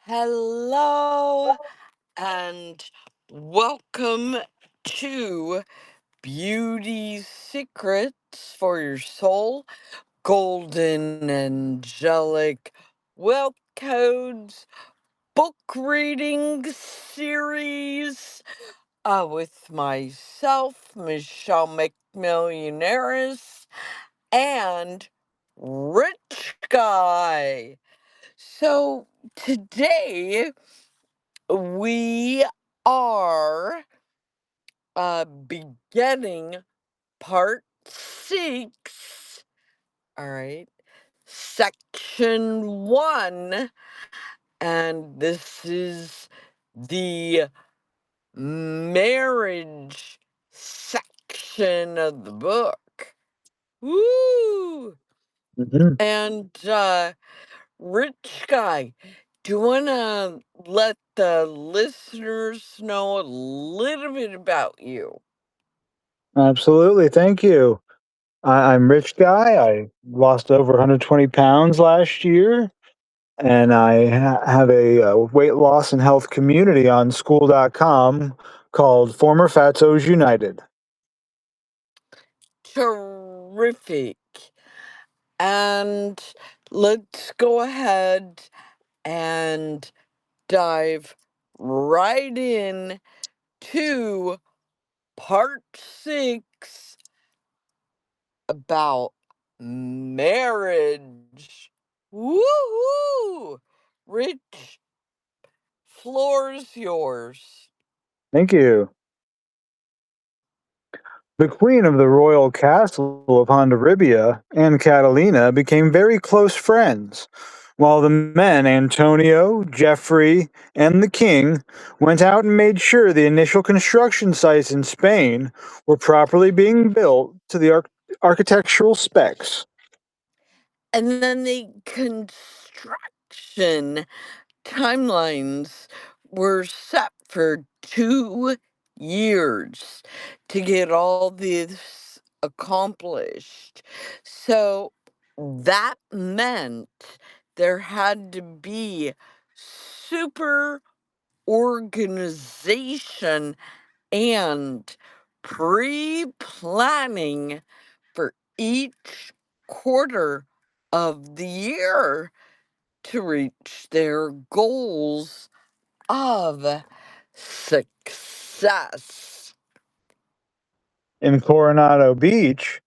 Hello and welcome to Beauty Secrets for Your Soul, Golden Angelic Wealth Codes book reading series with myself, Michelle McMillionaires, and Rich Guy. So today we are beginning part 6. All right, section 1, and this is the marriage section of the book. Woo! Mhm. And Rich Guy, do you want to let the listeners know a little bit about you? Absolutely. Thank you. I'm Rich Guy. I lost over 120 pounds last year, and I have a weight loss and health community on school.com called Former Fatsos United. Terrific. And let's go ahead and dive right in to part 6 about marriage. Woohoo! Rich, floor's yours. Thank you. The queen of the royal castle of Hondarribia and Catalina became very close friends, while the men Antonio, Geoffrey, and the king went out and made sure the initial construction sites in Spain were properly being built to the architectural specs. And then the construction timelines were set for 2 years to get all this accomplished. So that meant there had to be super organization and pre planning for each quarter of the year to reach their goals of success. In Coronado Beach,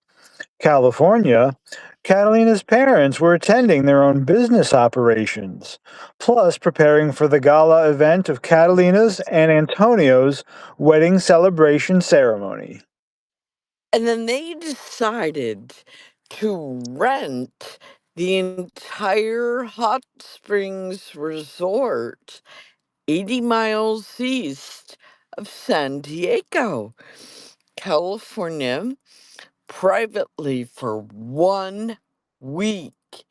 California, Catalina's parents were attending their own business operations, plus preparing for the gala event of Catalina's and Antonio's wedding celebration ceremony. And then they decided to rent the entire Hot Springs Resort 80 miles east of San Diego, California, privately for 1 week.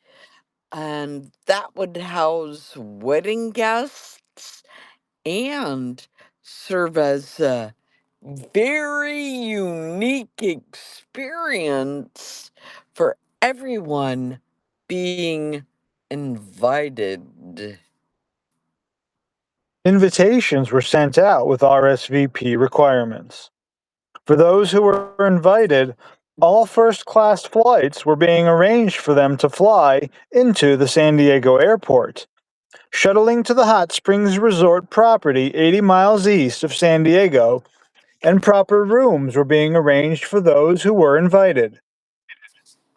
And that would house wedding guests and serve as a very unique experience for everyone being invited. Invitations were sent out with RSVP requirements. For those who were invited, all first class flights were being arranged for them to fly into the San Diego airport, shuttling to the Hot Springs Resort property 80 miles east of San Diego, and proper rooms were being arranged for those who were invited.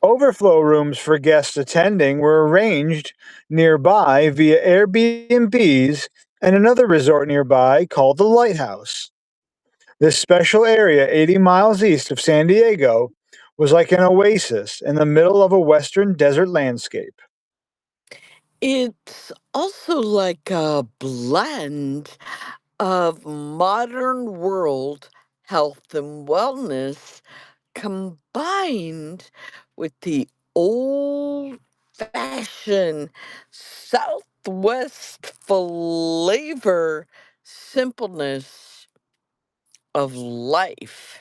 Overflow rooms for guests attending were arranged nearby via Airbnbs and another resort nearby called the Lighthouse. This special area, 80 miles east of San Diego, was like an oasis in the middle of a western desert landscape. It's also like a blend of modern world health and wellness combined with the old fashioned Southwest flavor simpleness of life.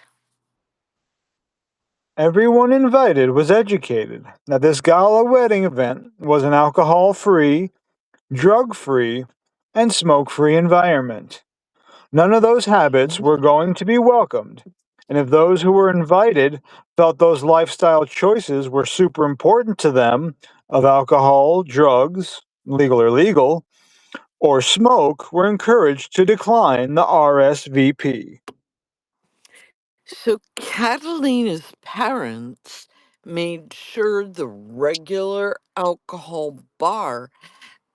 Everyone invited was educated that this gala wedding event was an alcohol free, drug free, and smoke free environment. None of those habits were going to be welcomed. And if those who were invited felt those lifestyle choices were super important to them of alcohol, drugs, legal or legal, or smoke, were encouraged to decline the RSVP. So Catalina's parents made sure the regular alcohol bar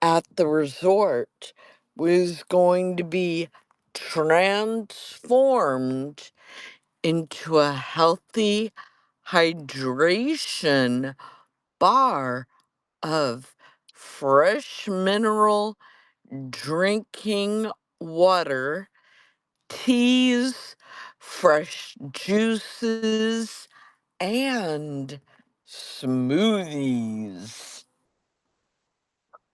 at the resort was going to be transformed into a healthy hydration bar of fresh mineral drinking water, teas, fresh juices, and smoothies.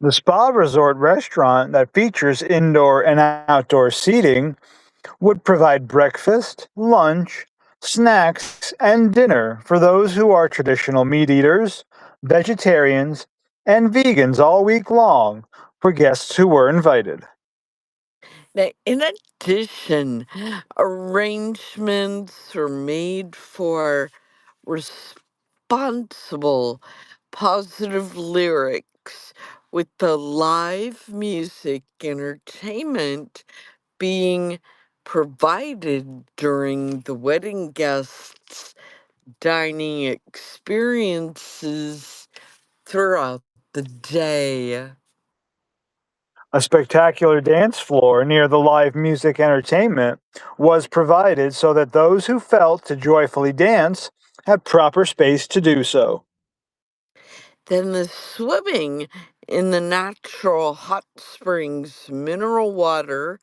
The spa resort restaurant that features indoor and outdoor seating would provide breakfast, lunch, snacks, and dinner for those who are traditional meat eaters, vegetarians, and vegans all week long for guests who were invited. Now, in addition, arrangements are made for responsible, positive lyrics with the live music entertainment being provided during the wedding guests' dining experiences throughout the day. A spectacular dance floor near the live music entertainment was provided so that those who felt to joyfully dance had proper space to do so. Then the swimming in the natural hot springs mineral water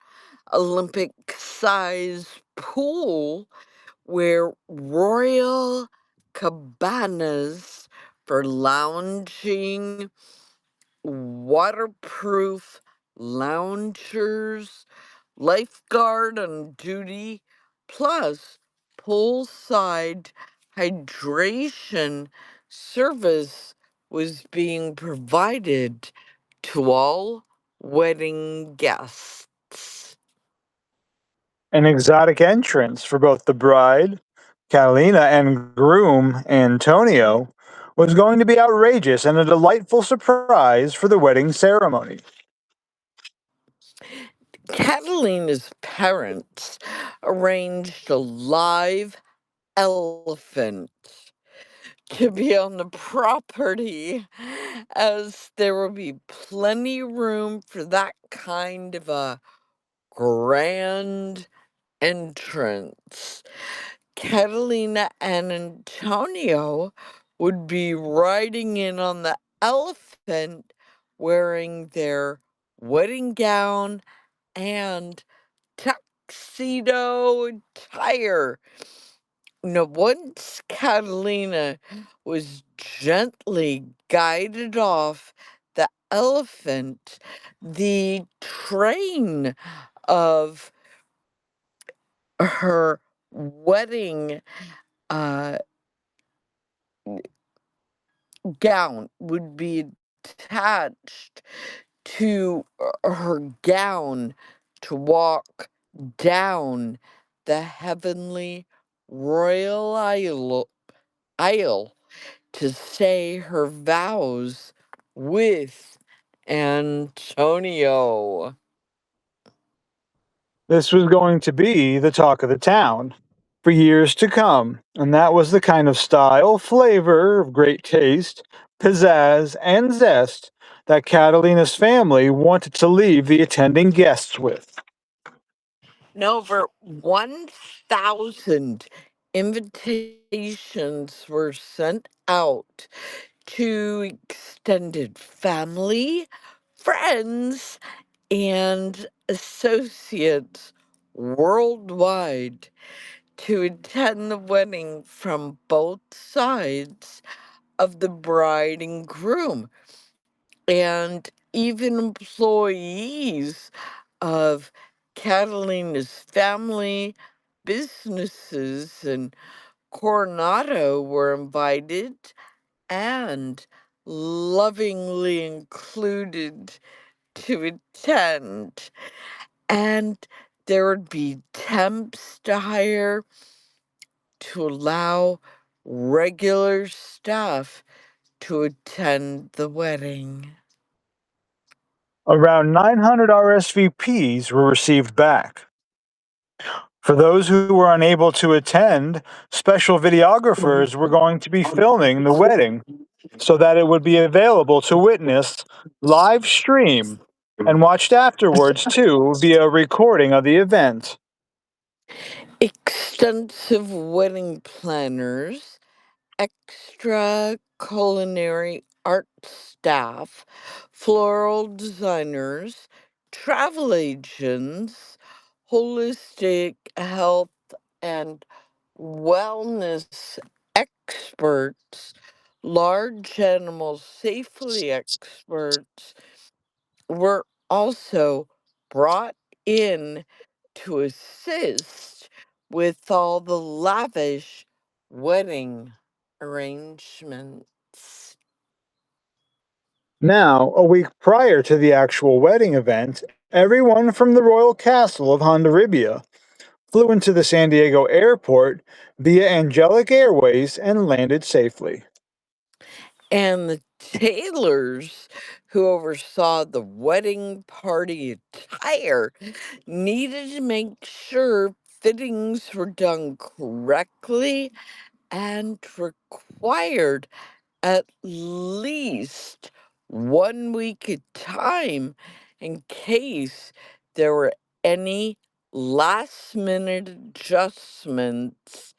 Olympic size pool where royal cabanas for lounging, waterproof loungers, lifeguard on duty, plus poolside hydration service was being provided to all wedding guests. An exotic entrance for both the bride, Catalina, and groom, Antonio, was going to be outrageous and a delightful surprise for the wedding ceremony. Catalina's parents arranged a live elephant to be on the property as there will be plenty room for that kind of a grand entrance. Catalina and Antonio would be riding in on the elephant wearing their wedding gown and tuxedo attire. Now, once Catalina was gently guided off the elephant, the train of her wedding uh, gown would be attached to her gown to walk down the heavenly royal aisle to say her vows with Antonio. This was going to be the talk of the town for years to come, and that was the kind of style, flavor, of great taste, pizzazz, and zest that Catalina's family wanted to leave the attending guests with. And over 1,000 invitations were sent out to extended family, friends, and associates worldwide to attend the wedding from both sides of the bride and groom, and even employees of Catalina's family businesses and Coronado were invited and lovingly included to attend, and there would be temps to hire to allow regular staff to attend the wedding. Around 900 RSVPs were received back. For those who were unable to attend, special videographers were going to be filming the wedding so that it would be available to witness live stream and watched afterwards too via recording of the event. Extensive wedding planners, extra culinary art staff, floral designers, travel agents, holistic health and wellness experts, large animal safely experts were also brought in to assist with all the lavish wedding arrangements. Now, a week prior to the actual wedding event, everyone from the royal castle of Hondarribia flew into the San Diego airport via Angelic Airways and landed safely. And the tailors who oversaw the wedding party attire needed to make sure fittings were done correctly and required at least 1 week at time in case there were any last minute adjustments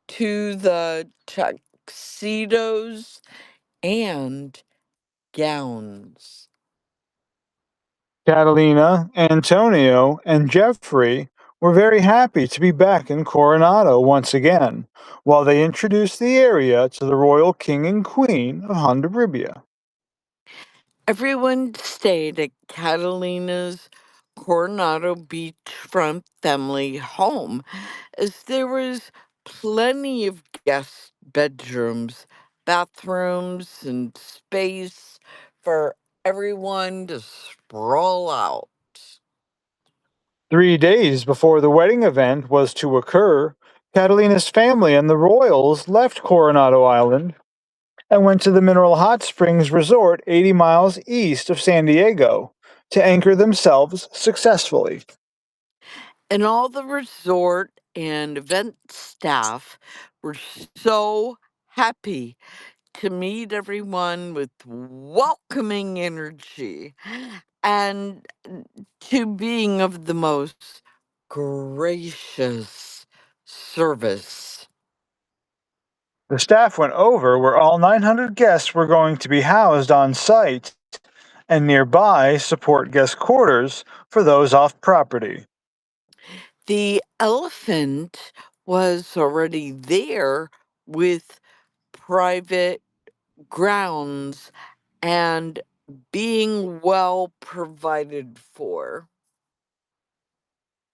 to the tuxedos and gowns. Catalina, Antonio, and Jeffrey were very happy to be back in Coronado once again, while they introduced the area to the royal king and queen of Hondarribia. Everyone stayed at Catalina's Coronado beachfront family home, as there was plenty of guest bedrooms, bathrooms, and space for everyone to sprawl out. 3 days before the wedding event was to occur, Catalina's family and the royals left Coronado Island and went to the Mineral Hot Springs Resort 80 miles east of San Diego to anchor themselves successfully. And all the resort and event staff were so happy to meet everyone with welcoming energy and to being of the most gracious service. The staff went over where all 900 guests were going to be housed on site and nearby support guest quarters for those off property. The elephant was already there with private grounds and being well provided for.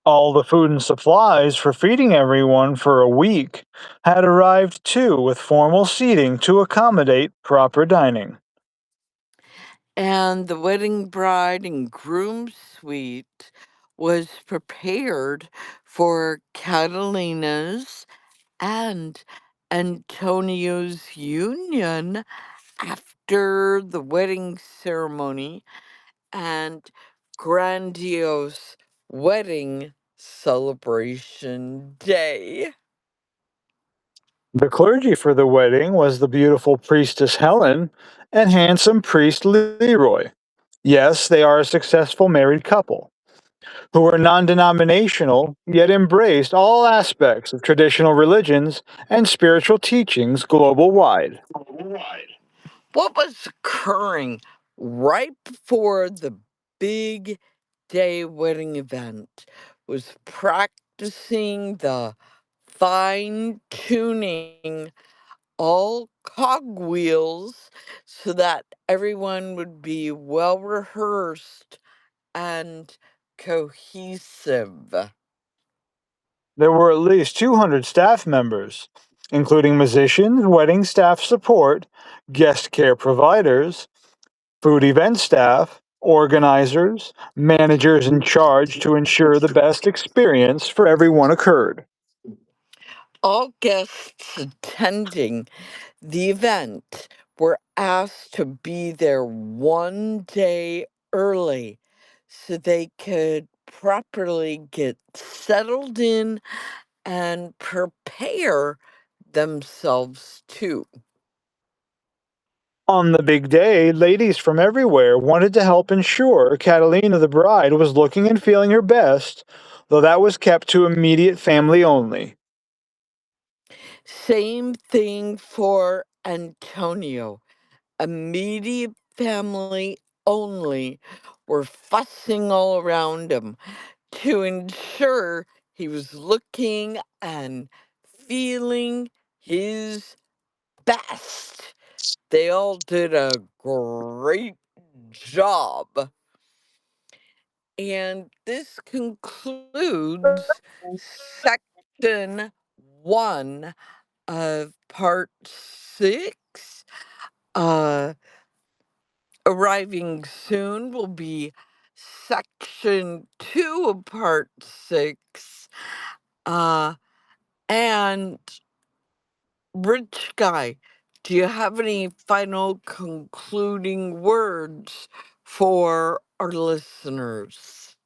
All the food and supplies for feeding everyone for a week had arrived too, with formal seating to accommodate proper dining. And the wedding bride and groom suite was prepared for Catalina's and Antonio's union after the wedding ceremony and grandiose wedding celebration day. The clergy for the wedding was the beautiful priestess Helen and handsome priest Leroy. Yes, they are a successful married couple who were non denominational yet embraced all aspects of traditional religions and spiritual teachings global wide. What was occurring right before the big day wedding event was practicing the fine tuning all cogwheels so that everyone would be well rehearsed and cohesive. There were at least 200 staff members, including musicians, wedding staff support, guest care providers, food event staff, Organizers, managers in charge to ensure the best experience for everyone occurred. All guests attending the event were asked to be there 1 day early so they could properly get settled in and prepare themselves too. On the big day, ladies from everywhere wanted to help ensure Catalina the bride was looking and feeling her best, though that was kept to immediate family only. Same thing for Antonio. Immediate family only were fussing all around him to ensure he was looking and feeling his best. They all did a great job. And this concludes section one of part six. Uh, Arriving soon will be section two of part six. Uh, and Rich Guy, do you have any final concluding words for our listeners?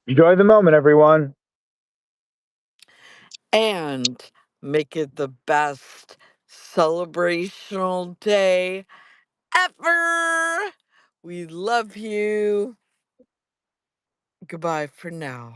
Enjoy the moment, everyone. And make it the best celebrational day ever. We love you. Goodbye for now.